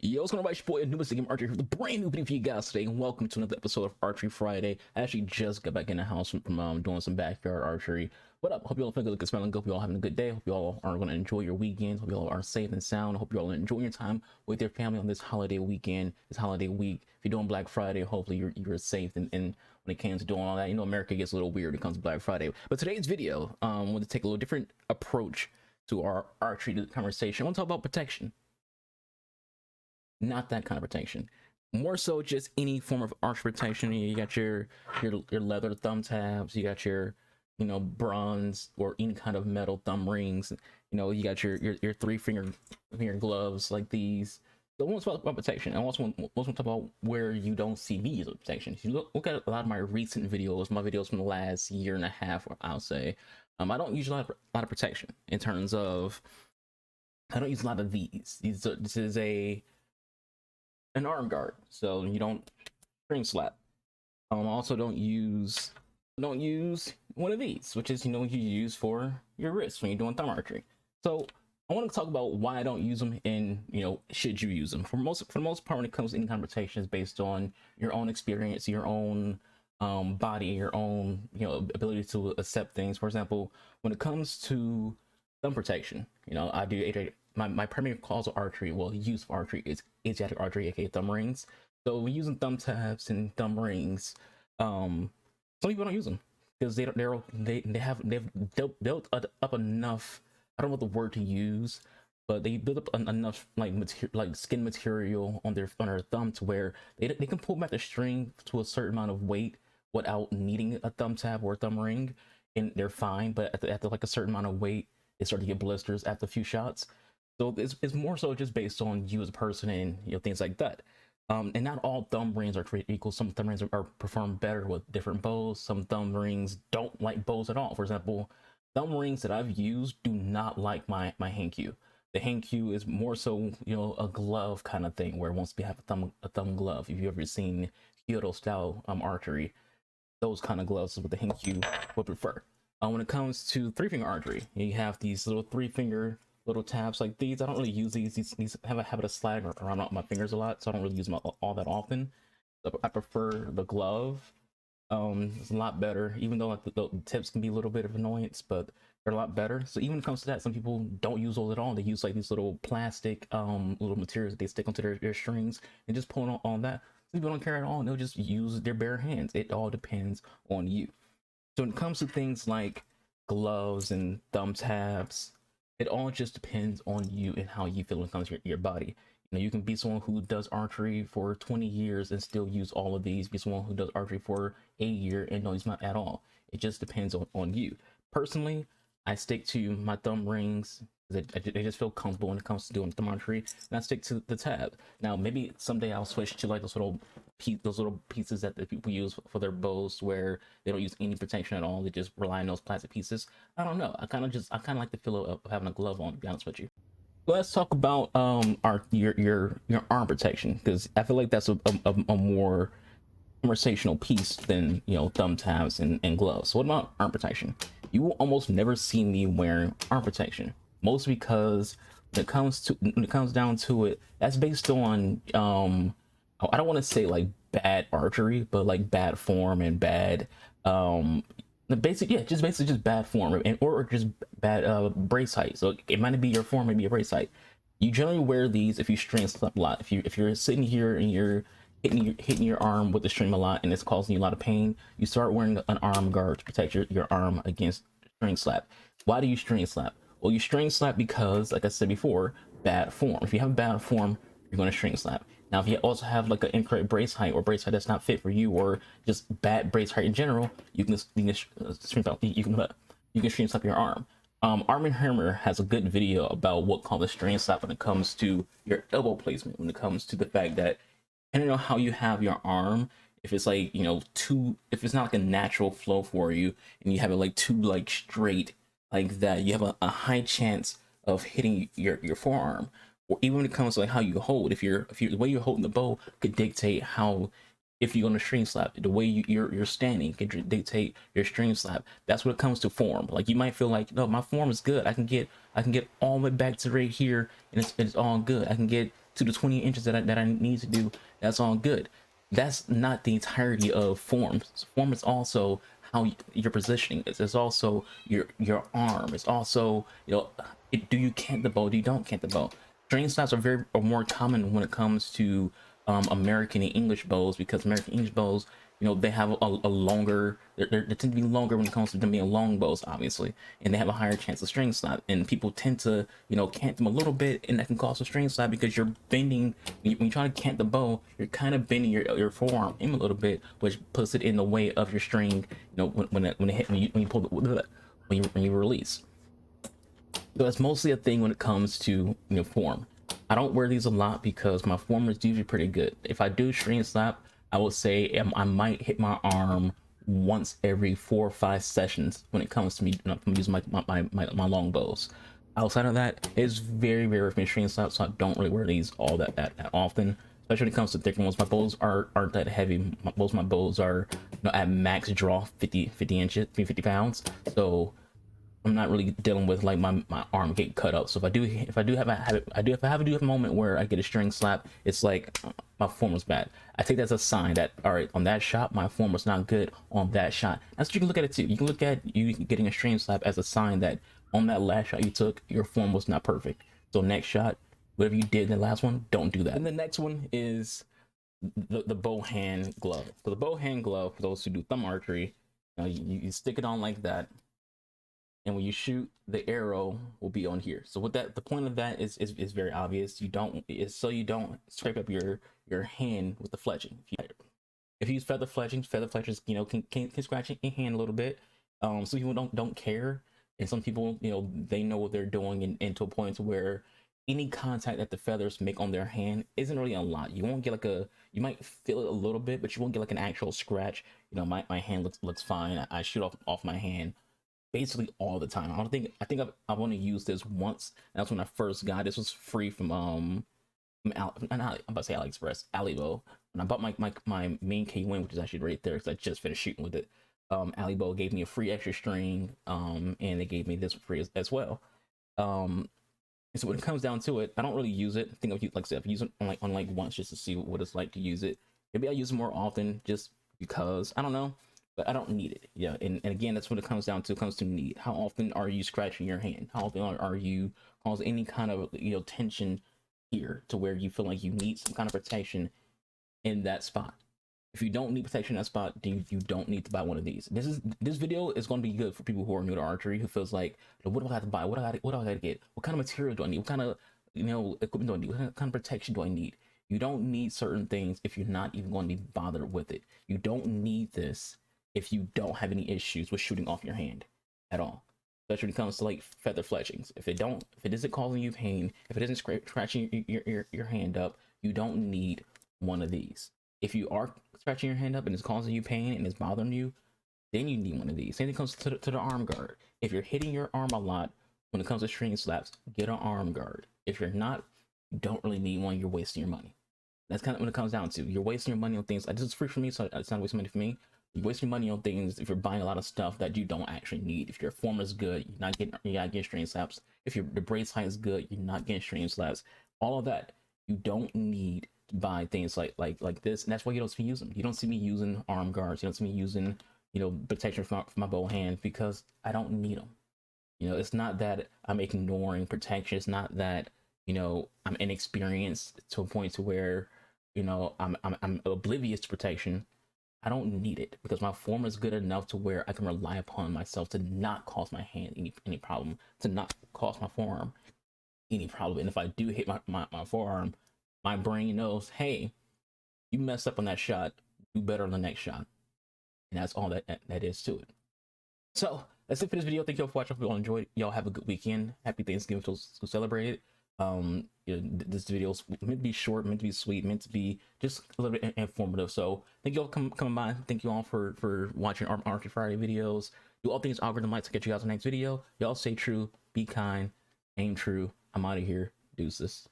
Yo, what's going on, your boy, Anubis, the game Archery, with a brand new video for you guys today, and welcome to another episode of Archery Friday. I actually just got back in the house from doing some backyard archery. What up? Hope you all feel good, smelling good. Hope you all having a good day. Hope you all are going to enjoy your weekends. Hope you all are safe and sound. Hope you all enjoy your time with your family on this holiday weekend, this holiday week. If you're doing Black Friday, hopefully you're safe. And when it comes to doing all that, you know, America gets a little weird when it comes to Black Friday. But today's video, I want to take a little different approach to our archery conversation. I want to talk about protection. Not that kind of protection, more so just any form of archery protection. You got your leather thumb tabs, you got your bronze or any kind of metal thumb rings, you got your three finger gloves like these. So let's talk about protection. I also want to talk about where you don't see me as a protection. If you look at a lot of my recent videos, my videos from the last year and a half, I'll say, I don't use a lot of protection in terms of, I don't use a lot of these. This is an arm guard, so you don't string slap. Also don't use one of these, which is you use for your wrist when you're doing thumb archery. So I want to talk about why I don't use them, and should you use them. For the most part, when it comes to any kind of protection, is based on your own experience, your own body, your own ability to accept things. For example, when it comes to thumb protection, I do my primary cause of archery, well, use of archery, is Asiatic archery, aka thumb rings. So when using thumb tabs and thumb rings, some people don't use them because they've built up enough. I don't know what the word to use, but they build up enough like skin material on their thumb to where they can pull back the string to a certain amount of weight without needing a thumb tab or a thumb ring, and they're fine. But at like a certain amount of weight, they start to get blisters after a few shots. So it's more so just based on you as a person and things like that. And not all thumb rings are created equal. Some thumb rings are performed better with different bows. Some thumb rings don't like bows at all. For example, thumb rings that I've used do not like my Hankyu. The Hankyu is more so a glove kind of thing where it wants to have a thumb glove. If you've ever seen Kyoto style archery, those kind of gloves is what the Hankyu would prefer. When it comes to three finger archery, you have these little three finger little tabs like these. I don't really use these. These have a habit of sliding around my fingers a lot, so I don't really use them all that often. So I prefer the glove. It's a lot better, even though like the tips can be a little bit of annoyance, but they're a lot better. So even when it comes to that, some people don't use those at all. They use like these little plastic little materials that they stick onto their strings and just pull on that. Some people don't care at all, and they'll just use their bare hands. It all depends on you. So when it comes to things like gloves and thumb tabs, it all just depends on you and how you feel when it comes to your body. You can be someone who does archery for 20 years and still use all of these. Be someone who does archery for a year and no, it's not at all. It just depends on you. Personally, I stick to my thumb rings. They just feel comfortable when it comes to doing thumb archery, and I stick to the tab. Now, maybe someday I'll switch to like those little pieces that the people use for their bows, where they don't use any protection at all. They just rely on those plastic pieces. I don't know. I kind of like the feel of having a glove on, to be honest with you. Let's talk about your arm protection, because I feel like that's a more conversational piece than thumb tabs and gloves. So what about arm protection? You will almost never see me wearing arm protection, mostly because when it comes down to it, that's based on I don't want to say like bad archery, but like bad form and bad basically just bad form, and or just bad brace height. So it might be your form, maybe your brace height. You generally wear these if you string slap a lot. If you're sitting here and you're hitting your arm with the string a lot and it's causing you a lot of pain, you start wearing an arm guard to protect your arm against string slap. Why do you string slap? Well, you string slap because, like I said before, bad form. If you have bad form, you're going to string slap. Now, if you also have like an incorrect brace height or brace height that's not fit for you, or just bad brace height in general, you can string slap your arm. Arm and Hammer has a good video about what called the string slap when it comes to your elbow placement. When it comes to the fact that, depending on how you have your arm, if it's like if it's not like a natural flow for you, and you have it like too like straight like that, you have a high chance of hitting your forearm. Or even when it comes to like how you hold, if the way you're holding the bow could dictate how, if you're gonna string slap. The way you're standing can dictate your string slap. That's when it comes to form. Like you might feel like, no, my form is good. I can get all the way back to right here, and it's all good. I can get to the 20 inches that I need to do, that's all good. That's not the entirety of forms. Form is also how your positioning is. It's also your arm. It's also, you know, do you cant the bow? Do you don't cant the bow? String snaps are more common when it comes to American and English bows, because American English bows, you know, they have a longer, they tend to be longer when it comes to them being long bows, obviously, and they have a higher chance of string slap. And people tend to, you know, cant them a little bit, and that can cause a string slap because you're bending, when you try to cant the bow, you're kind of bending your forearm in a little bit, which puts it in the way of your string, you know, when you pull the, when you release. So that's mostly a thing when it comes to, you know, form. I don't wear these a lot because my form is usually pretty good. If I do string slap, I would say I might hit my arm once every 4 or 5 sessions when it comes to me using my long bows. Outside of that, it's very rare for me to string slap, so I don't really wear these all that often. Especially when it comes to thicker ones. My bows aren't that heavy. Most of my bows are, you know, at max draw 50 inches, 50 pounds. So I'm not really dealing with like my arm getting cut up. So if I do have a moment where I get a string slap, it's like my form was bad. I take that as a sign that, all right, on that shot my form was not good on that shot. That's what you can look at it too. You can look at you getting a string slap as a sign that on that last shot you took, your form was not perfect. So next shot, whatever you did in the last one, don't do that. And the next one is the bow hand glove. So the bow hand glove, for those who do thumb archery, you know, you stick it on like that, and when you shoot, the arrow will be on here. So what the point of that is very obvious. It's so you don't scrape up your hand with the fletching. If you use feather fletchers, you know, can scratch your hand a little bit. Some people don't care, and some people, you know, they know what they're doing, and to a point to where any contact that the feathers make on their hand isn't really a lot. You won't get like you might feel it a little bit, but you won't get like an actual scratch. You know, my hand looks fine. I shoot off my hand basically all the time. I think I've only used this once. And that's when I first got this. Was free from I'm about to say AliExpress, alibow. When I bought my main K-Win, which is actually right there because I just finished shooting with it. Alibow gave me a free extra string, and they gave me this for free as well. And so when it comes down to it, I don't really use it. I think like I said, I've used it on like once just to see what it's like to use it. Maybe I use it more often just because, I don't know, but I don't need it. Yeah, and again, that's what it comes down to. It comes to need. How often are you scratching your hand? How often are you causing any kind of, you know, tension here to where you feel like you need some kind of protection in that spot? If you don't need protection in that spot, then you don't need to buy one of these. This video is going to be good for people who are new to archery, who feels like, what do I have to buy? What do I got to get? What kind of material do I need? What kind of, you know, equipment do I need? What kind of protection do I need? You don't need certain things if you're not even going to be bothered with it. You don't need this if you don't have any issues with shooting off your hand at all. Especially when it comes to like feather fletchings. If it isn't causing you pain, if it isn't scratching your hand up, you don't need one of these. If you are scratching your hand up and it's causing you pain and it's bothering you, then you need one of these. Same thing comes to the arm guard. If you're hitting your arm a lot when it comes to string slaps, get an arm guard. If you're not, you don't really need one. You're wasting your money. That's kind of what it comes down to. You're wasting your money on things. This is free for me, so it's not wasting money for me. You're wasting money on things if you're buying a lot of stuff that you don't actually need. If your form is good, you're not getting string slaps. If the brace height is good, you're not getting string slaps. All of that, you don't need to buy things like this, and that's why you don't see me use them. You don't see me using arm guards. You don't see me using, you know, protection for my bow hand, because I don't need them. You know, it's not that I'm ignoring protection. It's not that, you know, I'm inexperienced to a point to where, you know, I'm oblivious to protection. I don't need it because my form is good enough to where I can rely upon myself to not cause my hand any problem, to not cause my forearm any problem. And if I do hit my forearm, my brain knows, hey, you messed up on that shot, do better on the next shot. And that's all that is to it. So that's it for this video. Thank y'all for watching. Hope you all enjoyed. Y'all have a good weekend. Happy Thanksgiving to those who celebrate it. You know, this video is meant to be short, meant to be sweet, meant to be just a little bit informative. So thank you all coming by. Thank you all for watching our Archery Friday videos. Do all things algorithm lights to get you guys in the next video. Y'all stay true, be kind, aim true. I'm out of here. Deuces.